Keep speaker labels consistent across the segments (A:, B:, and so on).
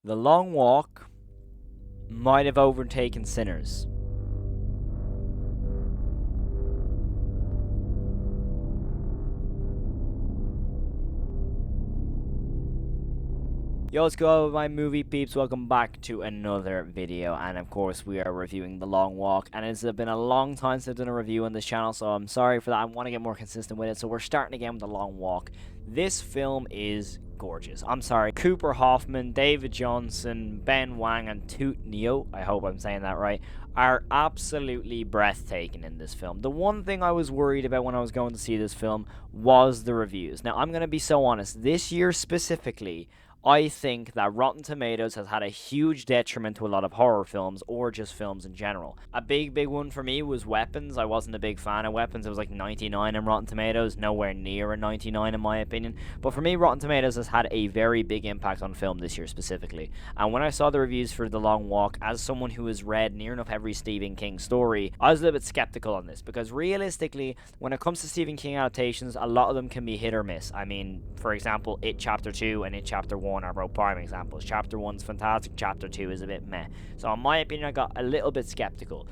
A: The Long Walk might have overtaken Sinners. Yo, what's going on, my movie peeps? Welcome back to another video, and of course we are reviewing The Long Walk, and it's been a long time since I've done a review on this channel, so I'm sorry for that. I want to get more consistent with it, so we're starting again with The Long Walk. This film is gorgeous. I'm sorry. Cooper Hoffman, David Johnson, Ben Wang, and Toot Neo, I hope I'm saying that right, are absolutely breathtaking in this film. The one thing I was worried about when I was going to see this film was the reviews. Now, I'm going to be so honest. This year specifically, I think that Rotten Tomatoes has had a huge detriment to a lot of horror films or just films in general. A big one for me was Weapons. I wasn't a big fan of Weapons. It was like 99 on Rotten Tomatoes, nowhere near a 99 in my opinion. But for me, Rotten Tomatoes has had a very big impact on film this year specifically. And when I saw the reviews for The Long Walk, as someone who has read near enough every Stephen King story, I was a little bit skeptical on this because realistically, when it comes to Stephen King adaptations, a lot of them can be hit or miss. I mean, for example, It Chapter 2 and It Chapter 1 are both prime examples. Chapter 1's fantastic, Chapter 2 is a bit meh. So in my opinion, I got a little bit skeptical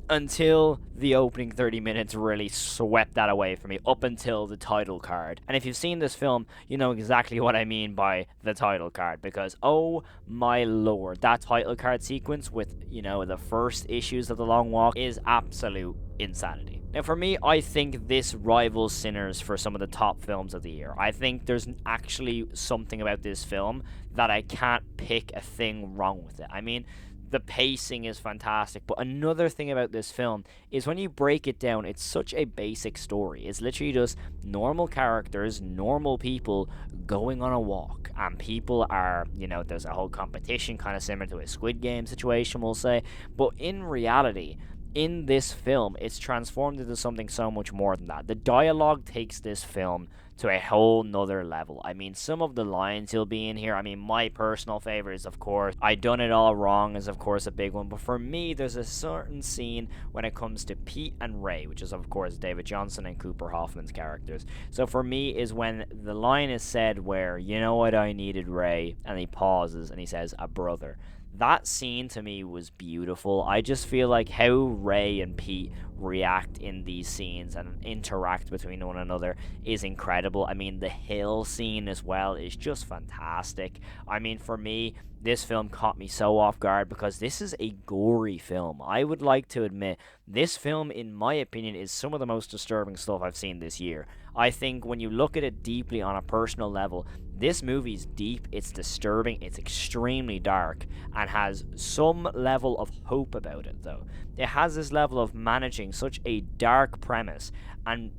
A: until the opening 30 minutes really swept that away from me, up until the title card. And if you've seen this film, you know exactly what I mean by the title card, because oh my lord, that title card sequence with, you know, the first issues of The Long Walk is absolute insanity. Now, for me, I think this rivals Sinners for some of the top films of the year. I think there's actually something about this film that I can't pick a thing wrong with it. I mean, the pacing is fantastic, but another thing about this film is when you break it down, it's such a basic story. It's literally just normal characters, normal people going on a walk, and people are, you know, there's a whole competition kind of similar to a Squid Game situation, we'll say, but in reality, in this film, it's transformed into something so much more than that. The dialogue takes this film to a whole nother level. I mean, some of the lines he'll be in here, I mean, my personal favorite is, of course, I done it all wrong is, of course, a big one. But for me, there's a certain scene when it comes to Pete and Ray, which is, of course, David Johnson and Cooper Hoffman's characters. So for me is when the line is said where, you know what I needed, Ray, and he pauses and he says, a brother. That scene to me was beautiful. I just feel like how Ray and Pete react in these scenes and interact between one another is incredible. I mean, the hill scene as well is just fantastic. I mean, for me, this film caught me so off guard because this is a gory film. I would like to admit, this film, in my opinion, is some of the most disturbing stuff I've seen this year. I think when you look at it deeply on a personal level, this movie's deep, it's disturbing, it's extremely dark, and has some level of hope about it, though. It has this level of managing such a dark premise and,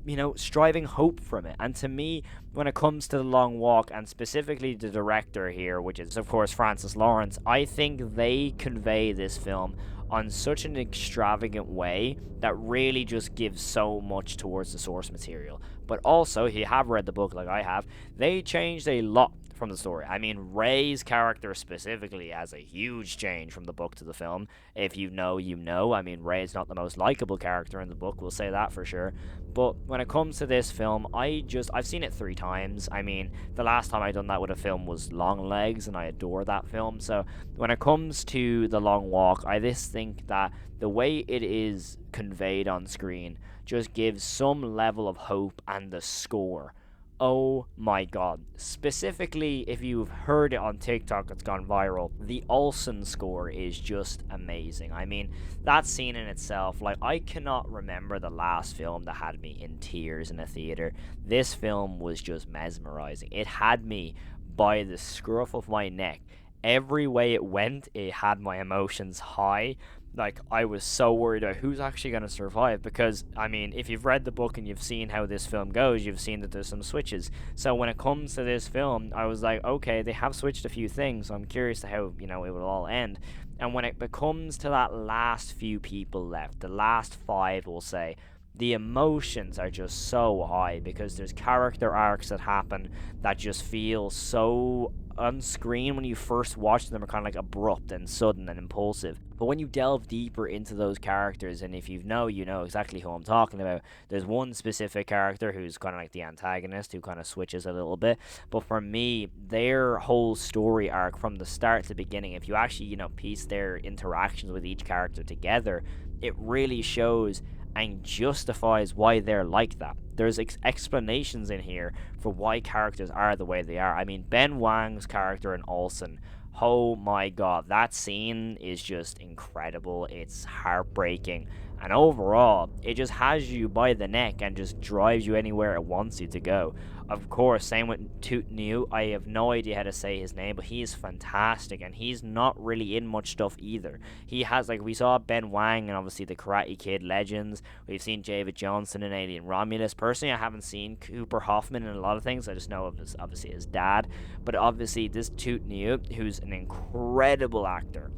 A: you know, striving hope from it. And to me, when it comes to The Long Walk, and specifically the director here, which is, of course, Francis Lawrence, I think they convey this film on such an extravagant way that really just gives so much towards the source material. But also, if you have read the book like I have, they changed a lot from the story. I mean, Ray's character specifically has a huge change from the book to the film. If you know, you know. I mean, Ray's not the most likable character in the book, we'll say that for sure. But when it comes to this film, I've seen it 3 times. I mean, the last time I done that with a film was Longlegs, and I adore that film. So when it comes to The Long Walk, I just think that the way it is conveyed on screen just gives some level of hope, and the score, oh my god. Specifically, if you've heard it on TikTok, it's gone viral. The Olsen score is just amazing. I mean, that scene in itself, like, I cannot remember the last film that had me in tears in a theater. This film was just mesmerizing. It had me by the scruff of my neck. Every way it went, it had my emotions high. Like, I was so worried about who's actually going to survive, because, I mean, if you've read the book and you've seen how this film goes, you've seen that there's some switches. So when it comes to this film, I was like, okay, they have switched a few things, so I'm curious to how, you know, it will all end. And when it comes to that last few people left, the last 5, we'll say, the emotions are just so high because there's character arcs that happen that just feel so on screen when you first watch them are kind of like abrupt and sudden and impulsive. But when you delve deeper into those characters, and if you know exactly who I'm talking about, there's one specific character who's kind of like the antagonist who kind of switches a little bit. But for me, their whole story arc from the start to the beginning, if you actually, piece their interactions with each character together, it really shows and justifies why they're like that. There's explanations in here for why characters are the way they are. I mean, Ben Wang's character in Olsen, oh my god, that scene is just incredible. It's heartbreaking. And overall, it just has you by the neck and just drives you anywhere it wants you to go. Of course, same with Toot New. I have no idea how to say his name, but he is fantastic, and he's not really in much stuff either. He has, like, we saw Ben Wang and obviously the Karate Kid Legends. We've seen David Johnson in Alien Romulus. Personally, I haven't seen Cooper Hoffman in a lot of things. I just know of obviously his dad. But obviously, this Toot New, who's an incredible actor,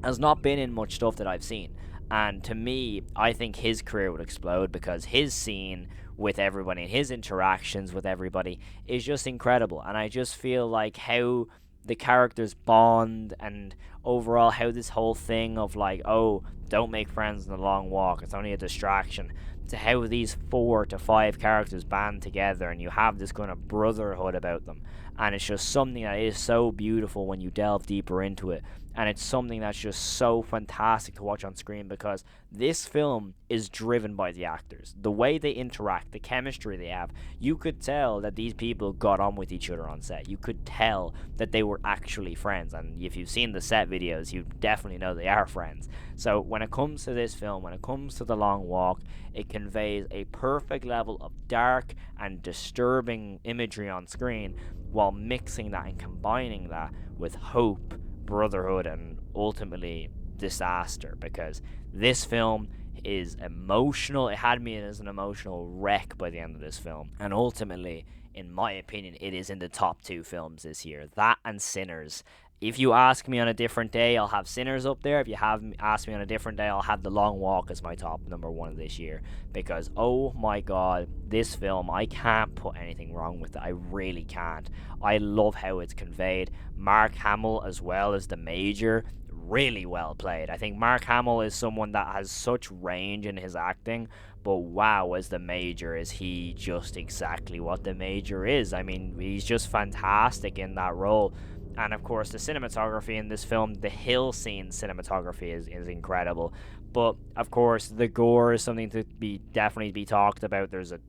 A: has not been in much stuff that I've seen. And to me, I think his career would explode because his scene with everybody and his interactions with everybody is just incredible. And I just feel like how the characters bond and overall how this whole thing of like, oh, don't make friends in the long walk, it's only a distraction, to how these 4 to 5 characters band together and you have this kind of brotherhood about them. And it's just something that is so beautiful when you delve deeper into it. And it's something that's just so fantastic to watch on screen because this film is driven by the actors. The way they interact, the chemistry they have, you could tell that these people got on with each other on set. You could tell that they were actually friends. And if you've seen the set videos, you definitely know they are friends. So when it comes to this film, when it comes to The Long Walk, it conveys a perfect level of dark and disturbing imagery on screen while mixing that and combining that with hope, brotherhood, and ultimately disaster, because this film is emotional. It had me as an emotional wreck by the end of this film, and ultimately, in my opinion, it is in the top 2 films this year. That and Sinners. If you ask me on a different day, I'll have Sinners up there. If you have asked me on a different day, I'll have The Long Walk as my top number 1 this year. Because, oh my god, this film, I can't put anything wrong with it. I really can't. I love how it's conveyed. Mark Hamill, as well as the Major, really well played. I think Mark Hamill is someone that has such range in his acting. But wow, as the Major, is he just exactly what the Major is. I mean, he's just fantastic in that role. And of course, the cinematography in this film, the hill scene cinematography is incredible. But of course, the gore is something to definitely be talked about. There's a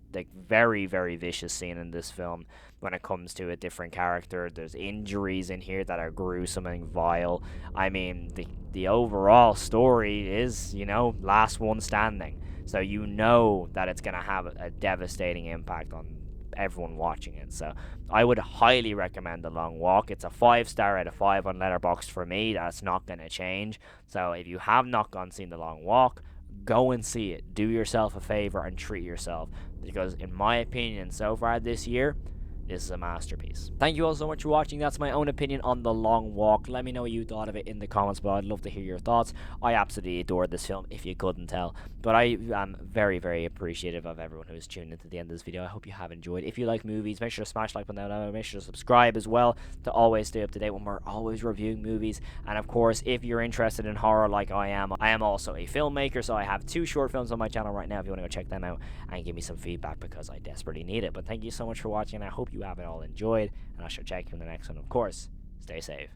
A: very, very vicious scene in this film when it comes to a different character. There's injuries in here that are gruesome and vile. I mean, the overall story is, last one standing. So you know that it's going to have a devastating impact on everyone watching it. So I would highly recommend The Long Walk. It's a 5-star out of 5 on Letterboxd for me. That's not going to change. So if you have not gone seen The Long Walk, go and see it. Do yourself a favor and treat yourself, because in my opinion, so far this year, this is a masterpiece. Thank you all so much for watching. That's my own opinion on The Long Walk. Let me know what you thought of it in the comments below. I'd love to hear your thoughts. I absolutely adored this film, if you couldn't tell. But I am very, very appreciative of everyone who's tuned into the end of this video. I hope you have enjoyed. If you like movies, make sure to smash like button down below. Make sure to subscribe as well to always stay up to date when we're always reviewing movies. And of course, if you're interested in horror like I am also a filmmaker. So I have 2 short films on my channel right now if you want to go check them out and give me some feedback, because I desperately need it. But thank you so much for watching, and I hope you have it all enjoyed, and I shall check you in the next one. Of course, stay safe.